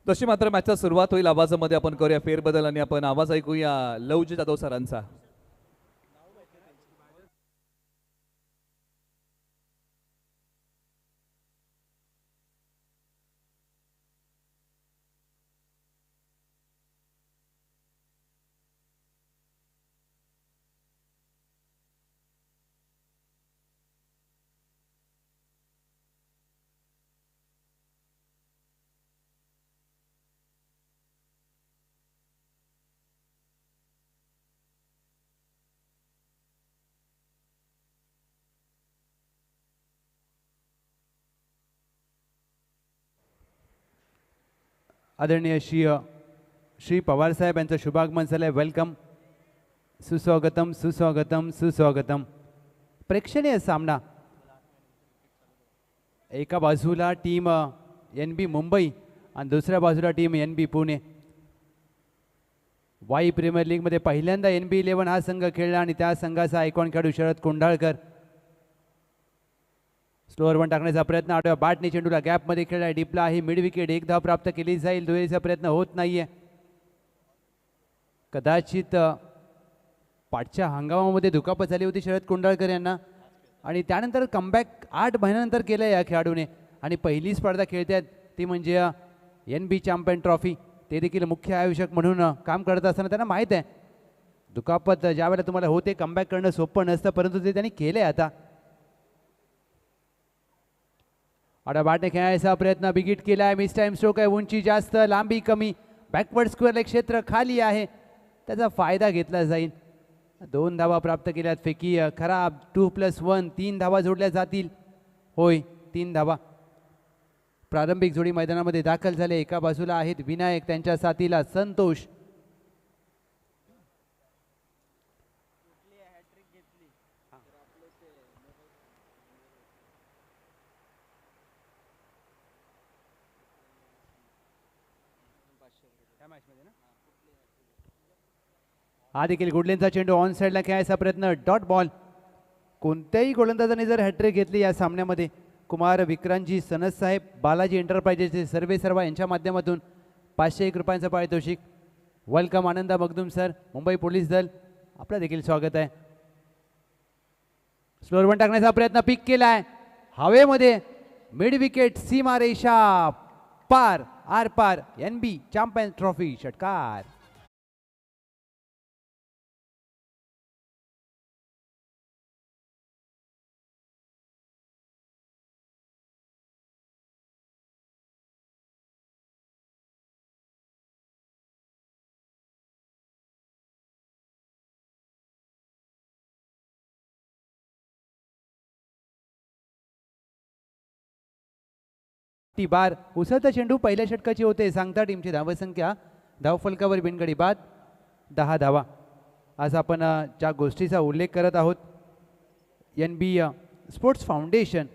तशी मात्र मॅचचा सुरुवात होईल. आवाजामध्ये आपण करूया फेरबदल आणि आपण आवाज ऐकूया लवजी जाधव सरांचा. आदरणीय श्री पवार साहेब यांचं शुभागमन झालंय. वेलकम, सुस्वागतम सुस्वागतम सुस्वागतम. प्रेक्षणीय सामना. एका बाजूला टीम NB मुंबई आणि दुसऱ्या बाजूला team NB Pune. Y premier लीगमध्ये पहिल्यांदा NB11 हा संघ खेळला आणि त्या संघाचा आयकॉन खेळाडू शरद कोंढाळकर. स्लोअर वन टाकण्याचा प्रयत्न, आठव्या बॅटने चेंडूला गॅपमध्ये खेळला, डिपला आहे मिड विकेट. एक धाव प्राप्त केली जाईल. दुहेरीचा प्रयत्न होत नाहीये. कदाचित पाठच्या हंगामामध्ये दुखापत झाली होती शरद कोंढाळकर यांना आणि त्यानंतर कमबॅक 8 महिन्यानंतर केलं या खेळाडूने आणि पहिली स्पर्धा खेळतात ती म्हणजे NB चॅम्पियन ट्रॉफी. ते देखील मुख्य आयोजक म्हणून काम करत असताना त्यांना माहीत आहे दुखापत ज्या वेळेला तुम्हाला होते कमबॅक करणं सोपं नसतं, परंतु ते त्यांनी केलं आहे. आता आडा बॅटने खेळायचा प्रयत्न, बिगिट केला आहे. मिस टाइम स्ट्रोक आहे. उंची जास्त, लांबी कमी, बॅकवर्ड स्क्वेअरला क्षेत्र खाली आहे, त्याचा फायदा घेतला जाईल. 2 धावा प्राप्त केल्यात. फेकी खराब. 2+1 3 धावा जोडल्या जातील. होय, 3 धावा. प्रारंभिक जोडी मैदानामध्ये दाखल झाले. एका बाजूला आहेत विनायक, त्यांच्या साथीला संतोष. हा देखील गुडलेनचा चेंडू ऑन साईडला खेळायचा प्रयत्न, डॉट बॉल. कोणत्याही गोलंदाजाने जर हॅट्रिक घेतली या सामन्यामध्ये, कुमार विक्रांतजी सनस साहेब, बालाजी एंटरप्राइजेसचे सर्वे सर्वा यांच्या माध्यमातून 501 रुपयांचं पारितोषिक. वेलकम आनंदा मगदूम सर, मुंबई पोलीस दल, आपलं देखील स्वागत आहे. स्लोअर वन टाकण्याचा प्रयत्न, पिक केला आहे हवेमध्ये, मिड विकेट, सीमा रेषा पार, आर पार. NB चॅम्पियन ट्रॉफी षटकार. टी बार. उसळता चेंडू पहिल्या षटकाची होते. सांगता टीमची धावसंख्या धावफलकावर बिनगडी बाद 10 धावा. आज आपण ज्या गोष्टीचा उल्लेख करत आहोत, NB स्पोर्ट्स फाउंडेशन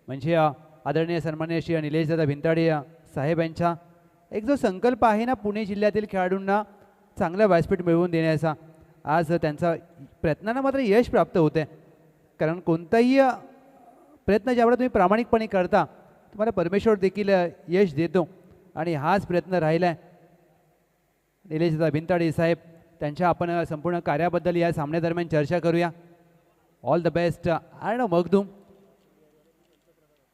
म्हणजे आदरणीय सन्माननीय श्री निलेशदादा भिंताडे साहेब यांचा एक जो संकल्प आहे ना, पुणे जिल्ह्यातील खेळाडूंना चांगलं व्यासपीठ मिळवून देण्याचा, आज त्यांचा प्रयत्नांना मात्र यश प्राप्त होते. कारण कोणताही प्रयत्न ज्यावेळेला तुम्ही प्रामाणिकपणे करता, तुम्हाला परमेश्वर देखील यश देतो आणि हाच प्रयत्न राहिला आहे. निलेशदादा भिंताडे साहेब त्यांच्या आपण संपूर्ण कार्याबद्दल या सामन्यादरम्यान चर्चा करूया. All the best. Arnav Magdum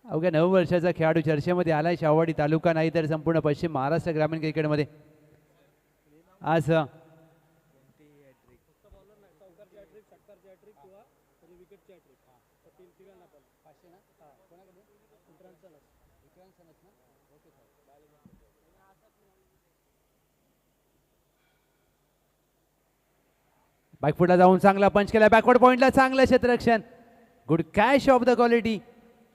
अवघ्या 9 वर्षाचा खेळाडू चर्चेमध्ये आलाय. शाहवाडी तालुका नाही तर संपूर्ण पश्चिम महाराष्ट्र ग्रामीण क्रिकेटमध्ये आज बॅकफुटला जाऊन चांगला पंच केला. बॅकवर्ड पॉइंटला चांगलं क्षेत्ररक्षण. Good catch of the quality.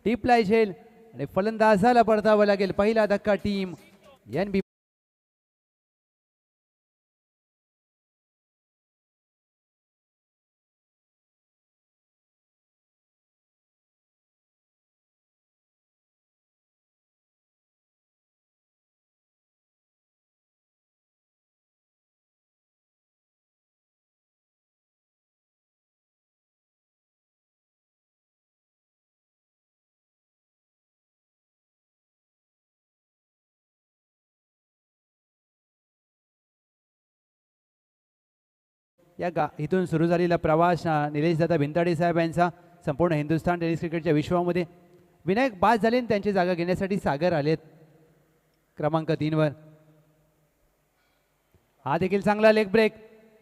टिपला झेल आणि फलंदाजाला परतावं लागेल. पहिला धक्का टीम NB इथून सुरू झालेला प्रवास निलेशदादा भिंताडे साहेब यांचा संपूर्ण हिंदुस्थान टेनिस क्रिकेटच्या विश्वामध्ये विनायक बाद झाले आणि त्यांची जागा घेण्यासाठी सागर आलेत क्रमांक 3 वर. हा देखील चांगला लेग ब्रेक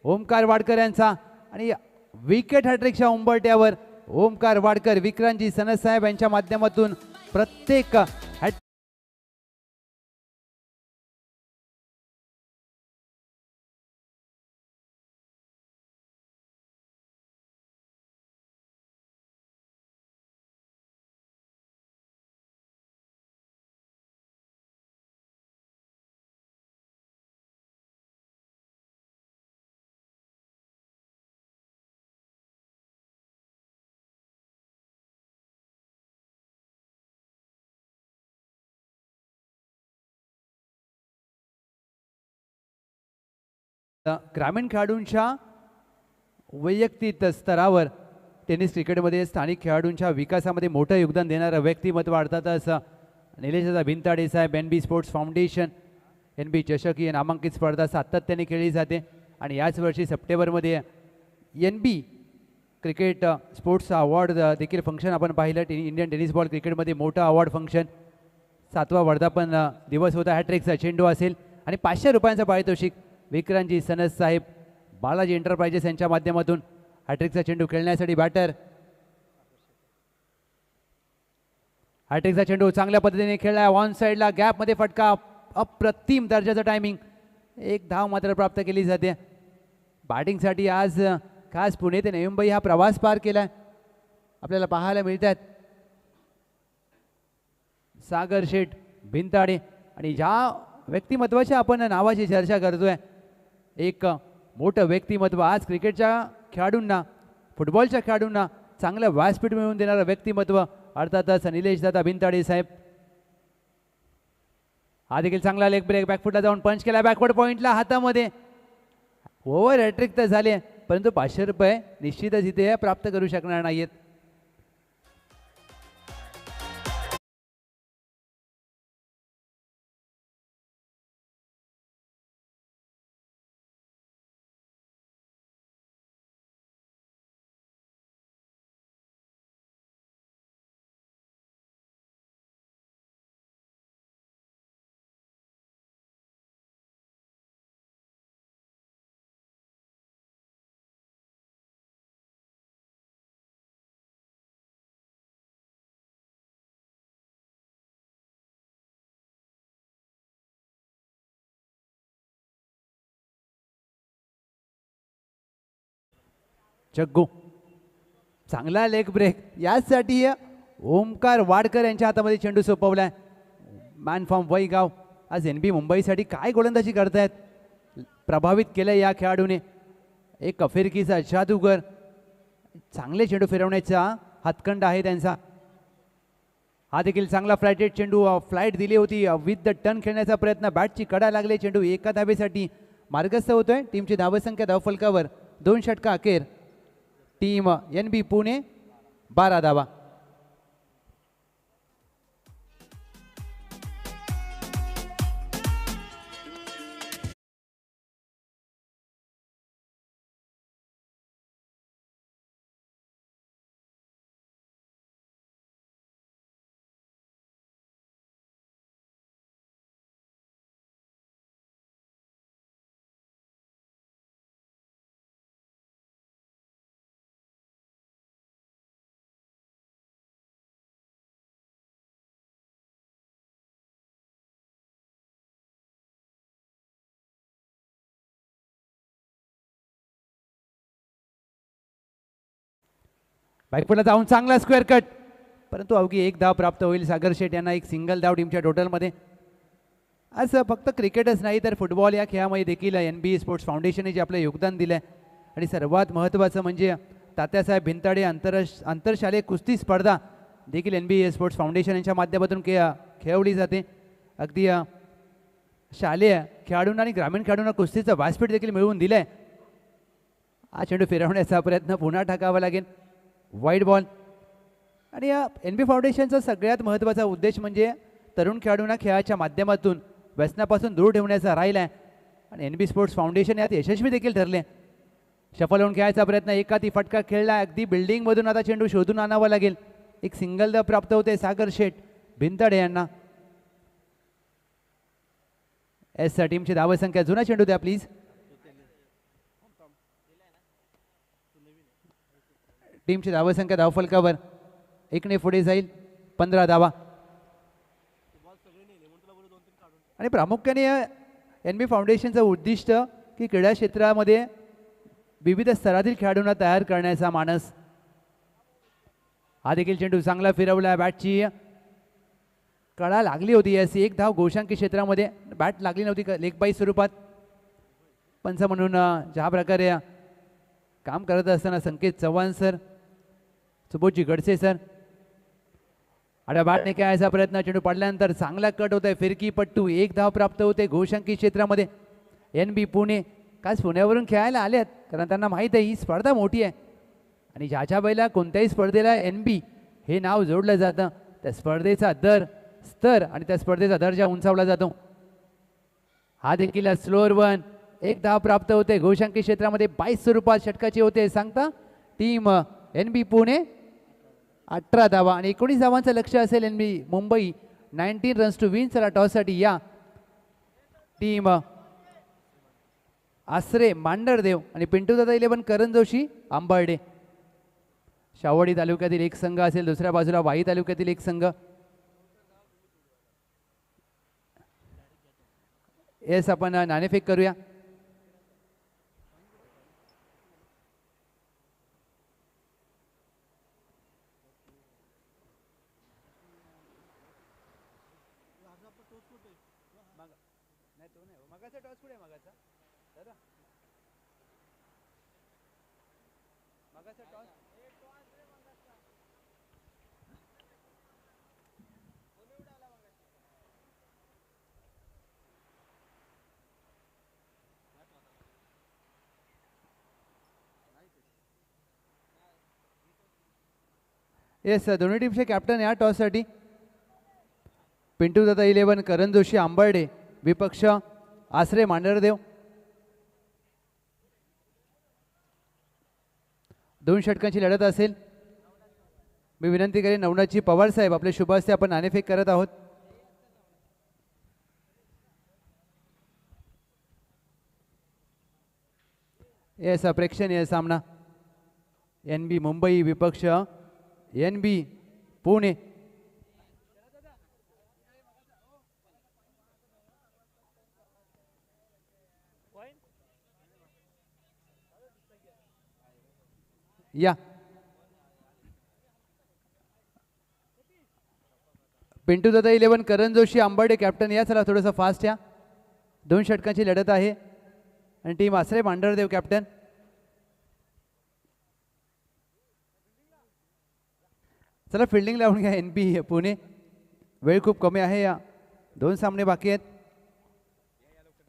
ओमकार वाडकर यांचा आणि विकेट हॅट्रिकच्या उंबरट्यावर ओमकार वाडकर विक्रांतजी सनद साहेब यांच्या माध्यमातून प्रत्येक ग्रामीण खेळाडूंच्या वैयक्तिक स्तरावर टेनिस क्रिकेटमध्ये स्थानिक खेळाडूंच्या विकासामध्ये मोठं योगदान देणारं व्यक्तिमत्व अर्थातच निलेशदादा भिंताडे साहेब. NB स्पोर्ट्स फाउंडेशन NB चषक ही नामांकित स्पर्धा सातत्याने खेळली जाते आणि याच वर्षी सप्टेंबरमध्ये NB क्रिकेट स्पोर्ट्स अवॉर्ड देखील फंक्शन आपण पाहिलं. इंडियन टेनिस बॉल क्रिकेटमध्ये मोठं अवॉर्ड फंक्शन 7वा वर्धापन दिवस होता. हॅट्रिकचा चेंडू असेल आणि 500 रुपयांचं पारितोषिक विक्रांतजी सनद साहेब बालाजी एंटरप्राइजेस यांच्या माध्यमातून हॅट्रिकचा चेंडू खेळण्यासाठी बॅटर. हॅट्रिकचा चेंडू चांगल्या पद्धतीने खेळला ऑन साईडला गॅपमध्ये फटका अप्रतिम दर्जाचं टायमिंग. एक धाव मात्र प्राप्त केली जाते. बॅटिंगसाठी आज खास पुणे ते नवी मुंबई हा प्रवास पार केलाय आपल्याला पाहायला मिळतात. सागर शेठ भिंताडे आणि ज्या व्यक्तिमत्वाच्या आपण नावाची चर्चा करतोय एक मोठं व्यक्तिमत्व आज क्रिकेटच्या खेळाडूंना फुटबॉलच्या खेळाडूंना चांगलं व्यासपीठ मिळवून देणारं व्यक्तिमत्व अर्थातच निलेशदादा भिंताडे साहेब. हा देखील चांगला लेग ब्रेक बॅकफुटला जाऊन पंच केला बॅकवर्ड पॉईंटला हातामध्ये. ओव्हर हॅट्रिक तर झाले परंतु 500 रुपये निश्चितच इथे प्राप्त करू शकणार नाहीत. जग्गू चांगला लेग ब्रेक यासाठी ओमकार वाडकर यांच्या हातामध्ये चेंडू सोपवलाय. मॅन फ्रॉम वैगाव आज NB मुंबईसाठी काय गोलंदाजी करतायत प्रभावित केलं या खेळाडूने. एक फिरकीचा जादूगर चांगले चेंडू फिरवण्याचा हातखंड आहे त्यांचा. हा देखील चांगला फ्लाइटेड चेंडू फ्लाइट दिली होती विथ द टर्न खेळण्याचा प्रयत्न बॅटची कडा लागले चेंडू एका धावेसाठी मार्गस्थ होतोय. टीमची धावसंख्या धावफलकावर 2 षटका अखेर टीम NB पुणे 12 धावा. बॅकफुटला जाऊन चांगला स्क्वेअर कट परंतु अवघी एक धाव प्राप्त होईल. सागर शेठ यांना एक सिंगल धाव टीमच्या टोटलमध्ये. असं फक्त क्रिकेटच नाही तर फुटबॉल या खेळामध्ये देखील NB स्पोर्ट्स फाउंडेशनने जे आपलं योगदान दिलं आहे आणि सर्वात महत्त्वाचं म्हणजे तात्यासाहेब भिंताडे आंतरशालेय कुस्ती स्पर्धा देखील NB स्पोर्ट्स फाउंडेशन यांच्या माध्यमातून खेळवली जाते. अगदी शालेय खेळाडूंना आणि ग्रामीण खेळाडूंना कुस्तीचं व्यासपीठ देखील मिळवून दिलं आहे. हा चेंडू फिरवण्याचा प्रयत्न पुन्हा टाकावा लागेल. वाईड बॉल आणि या NB फाउंडेशनचा सगळ्यात महत्त्वाचा उद्देश म्हणजे तरुण खेळाडूंना खेळाच्या माध्यमातून व्यसनापासून दूर ठेवण्याचा राहिला आहे आणि NB स्पोर्ट्स फाउंडेशन यात यशस्वी देखील ठरले. शफल होऊन खेळायचा प्रयत्न, एका फटका खेळला, अगदी बिल्डिंग मधून आता चेंडू शोधून आणावा लागेल. एक सिंगल द प्राप्त होते सागर शेठ भिंतडे यांना. एस टीमची धावसंख्या, जुना चेंडू द्या प्लीज. टीमची धावसंख्या धावफलकावर एकने पुढे जाईल, 15 धावा. आणि प्रामुख्याने NB फाउंडेशनचं उद्दिष्ट की क्रीडा क्षेत्रामध्ये विविध स्तरातील खेळाडूंना तयार करण्याचा मानस. हा देखील चेंडू चांगला फिरवला, बॅटची कळा लागली होती. अशी एक धाव गोशांकी क्षेत्रामध्ये, बॅट लागली नव्हती लेग बाय स्वरूपात. पंच म्हणून ज्या प्रकारे काम करत असताना संकेत चव्हाण सर, सुबोधजी गडसे सर, आड्या बॅटने खेळायचा प्रयत्न, चेंडू पडल्यानंतर चांगला कट होत आहे, फिरकी पट्टू, एक धाव प्राप्त होते घोषांकी क्षेत्रामध्ये. NB पुणे खास पुण्यावरून खेळायला आलेत कारण त्यांना माहीत आहे ही स्पर्धा मोठी आहे आणि ज्याच्या वेळेला कोणत्याही स्पर्धेला NB हे नाव जोडलं जातं त्या स्पर्धेचा स्तर आणि त्या स्पर्धेचा दर्जा उंचावला जातो. हा देखील स्लोअर वन, एक धाव प्राप्त होते घोषांकी क्षेत्रामध्ये. 22 स्वरूपात षटकाचे होते सांगता टीम NB पुणे. 18 धावा आणि 19 धावांचं लक्ष असेल NB Mumbai. 19 runs to win. चला टॉससाठी या टीम आसरे मांडरदेव आणि पिंटू दादा 11 करण जोशी आंबर्डे. शावडी तालुक्यातील एक संघ असेल, दुसऱ्या बाजूला वाई तालुक्यातील एक संघ. येस, आपण नाणेफेक करूया. येस, दोन्ही टीमचे कॅप्टन या टॉससाठी. पिंटू दादा 11 करण जोशी आंबर्डे, विपक्ष आसरे मांडरदेव. 2 षटकांची लढत असेल. मी विनंती करेन नवनाथजी पवार साहेब आपले शुभ हस्ते आपण नाणेफेक करत आहोत. येस, प्रेक्षणीय सामना. NB मुंबई विपक्ष NB पुणे. या पिंटू दादा 11 करण जोशी आंबर्डे कॅप्टन या. चला थोडंसं फास्ट या. 2 षटकांची लढत आहे आणि टीम आसरे मांडरदेव कॅप्टन. चला फिल्डिंग लावून घ्या NB पुणे. वेळ खूप कमी आहे, या 2 सामने बाकी आहेत.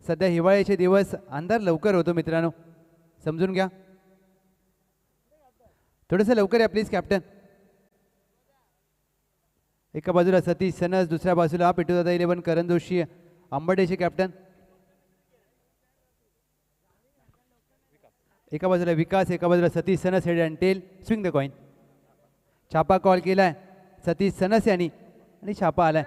सध्या हिवाळ्याचे दिवस, अंधार लवकर होतो मित्रांनो, समजून घ्या. थोडंसं लवकर या प्लीज कॅप्टन. एका बाजूला सतीश सनस, दुसऱ्या बाजूला पिंटू दादा 11 करण जोशी आंबर्डेचे कॅप्टन. एका बाजूला विकास, एका बाजूला Satish Sanas. Head and tail, swing the coin. छापा कॉल केलाय सतीश सनस यांनी आणि छापा आलाय.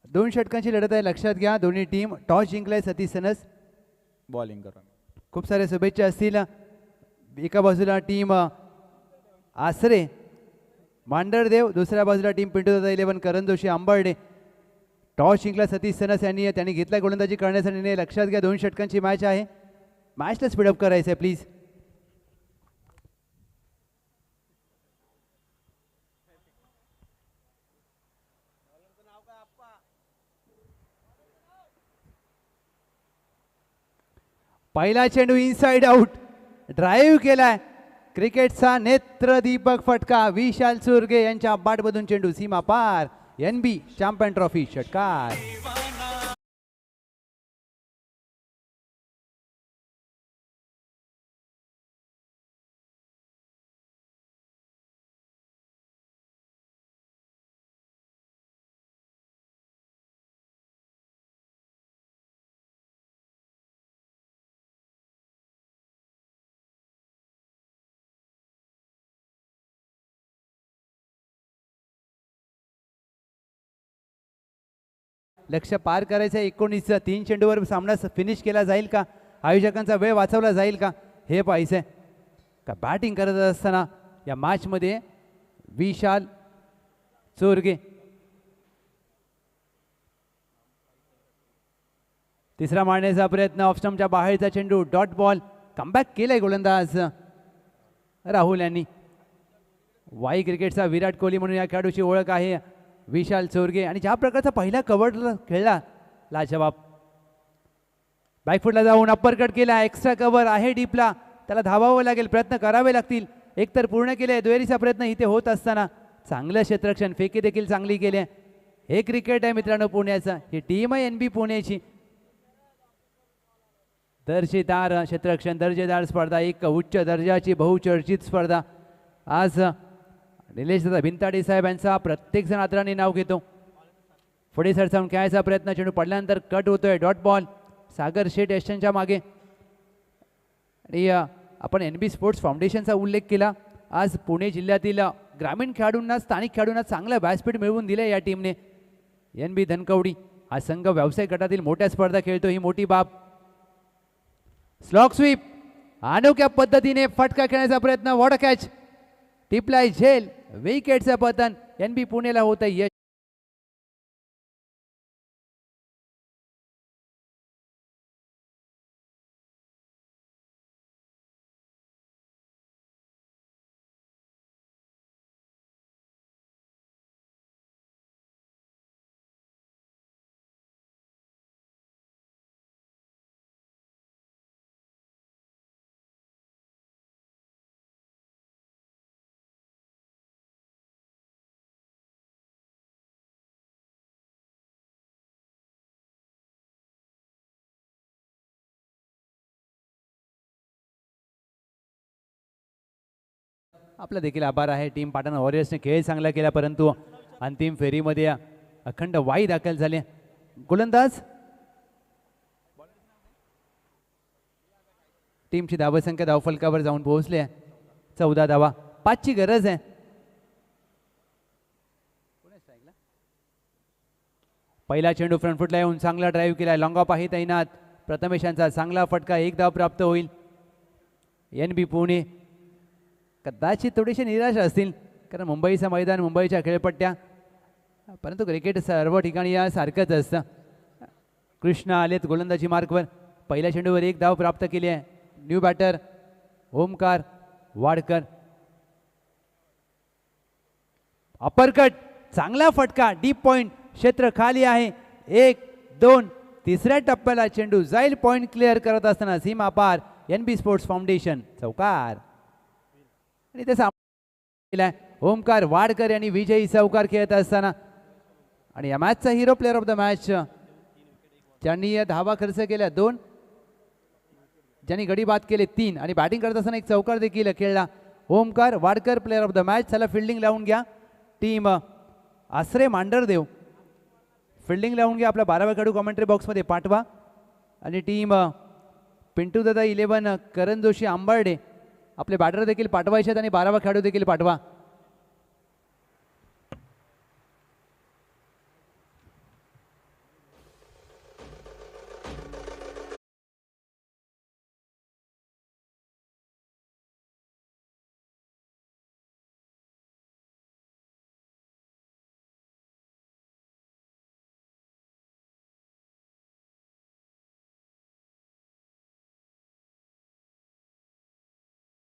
दोन षटकांची लढत आहे, लक्षात घ्या. दोन्ही टीम टॉस जिंकलाय. सतीश सनस बॉलिंग करा. खूप सारे शुभेच्छा असतील. एका बाजूला टीम आसरे मांडरदेव, दुसऱ्या बाजूला टीम पिंटू दादा 11 करण जोशी आंबर्डे. टॉस जिंकला सतीश सनस यांनी, त्यांनी घेतला गोलंदाजी करण्याचा निर्णय. लक्षात घ्या 2 षटकांची मॅच आहे. मॅचला स्पीडअप करायचं आहे प्लीज. पहिला चेंडू इनसाइड आउट, ड्राईव्ह केलाय. क्रिकेटचा नेत्र दीपक फटका विशाल सुरगे यांच्या बॅटमधून चेंडू सीमा पार. NB चॅम्पियन ट्रॉफी षटकार. लक्ष्य पार करायचं आहे 19. 3 चेंडूवर सामना फिनिश केला जाईल का, आयोजकांचा वेळ वाचवला जाईल का, हे पाहायचं आहे. का बॅटिंग करत असताना या मॅचमध्ये विशाल चोरगे तिसरा मारण्याचा प्रयत्न, ऑफ स्टंपच्या बाहेरचा चेंडू, डॉट बॉल. कमबॅक केलाय गोलंदाज राहुल यांनी. वाई क्रिकेटचा विराट कोहली म्हणून या खेळाडूची ओळख आहे विशाल चोरगे, आणि ज्या प्रकारचा पहिला कव्हर खेळला लाजवाब. बॅकफुटला जाऊन अप्पर कट केला, एक्स्ट्रा कव्हर आहे डीपला, त्याला धावावं लागेल, प्रयत्न करावे लागतील. एकतर पूर्ण केले, दुहेरीचा प्रयत्न इथे होत असताना चांगलं क्षेत्ररक्षण, फेकी देखील चांगली केली. हे क्रिकेट आहे मित्रांनो पुण्याचं, ही टीम आहे NB पुण्याची. दर्जेदार क्षेत्ररक्षण, दर्जेदार स्पर्धा, एक उच्च दर्जाची बहुचर्चित स्पर्धा. आज निलेशदादा भिंताडे साहेब यांचा प्रत्येकजण आदराने नाव घेतो. पुढे सरसावून खेळायचा प्रयत्न, चेंडू पडल्यानंतर कट होतोय, डॉट बॉल. सागर शेठ यशच्या मागे. आणि आपण NB स्पोर्ट्स फाउंडेशनचा उल्लेख केला. आज पुणे जिल्ह्यातील ग्रामीण खेळाडूंना, स्थानिक खेळाडूंना चांगलं व्यासपीठ मिळवून दिलं या टीमने. NB धनकवडी हा संघ व्यावसायिक गटातील मोठ्या स्पर्धा खेळतो, ही मोठी बाब. स्लॉक स्वीप, अनोख्या पद्धतीने फटका खेळण्याचा प्रयत्न, वॉटर कॅच, टिपलाय झेल, विकेटचं पतन. NB पुणेला होतं यश. आपला देखील आभार आहे. टीम पाटण वॉरियर्सने खेळ चांगला केला, परंतु अंतिम फेरीमध्ये अखंड वाई दाखल झाले. गोलंदाज टीमची धावसंख्या धावफलकावर जाऊन पोहोचले 14 धावा. 5ची गरज आहे. पहिला चेंडू फ्रंटफुटला येऊन चांगला ड्राईव्ह केला, लॉंग ऑफ आहे तैनात. प्रथमेशांचा चांगला फटका, 1 धाव प्राप्त होईल. NB पुणे कदाचित थोडेसे निराश असतील, कारण मुंबईचं मैदान, मुंबईच्या खेळपट्ट्या, परंतु क्रिकेट सर्व ठिकाणी या सारखंच असतं. कृष्णा आलेत गोलंदाजी मार्कवर. पहिल्या चेंडूवर 1 धाव प्राप्त केली आहे. New batter Omkar Wadkar. Uppercut, चांगला फटका, डीप पॉइंट, क्षेत्र खाली आहे. 1-2, तिसऱ्या टप्प्याला चेंडू जाईल. पॉइंट क्लिअर करत असताना सीमा पार. NB स्पोर्ट्स फाउंडेशन चौकार. आणि ते सामना ओमकार वाडकर यांनी विजयी चौकार खेळत असताना. आणि या मॅचचा hero, player of the match, ज्यांनी धावा खर्च केल्या 2, ज्यांनी गडी बाद केले 3, आणि बॅटिंग करत असताना एक चौकार देखील खेळला. Omkar Wadkar player of the match. चला फिल्डिंग लावून घ्या. टीम आश्रय मांडरदेव फिल्डिंग लावून घ्या. आपला 12वा खेळाडू कॉमेंट्री बॉक्समध्ये पाठवा. आणि टीम पिंटू दादा 11 करण जोशी आंबार्डे आपले बॅटर देखील पाठवायचे आहेत, आणि 12वा खेळाडू देखील पाठवा.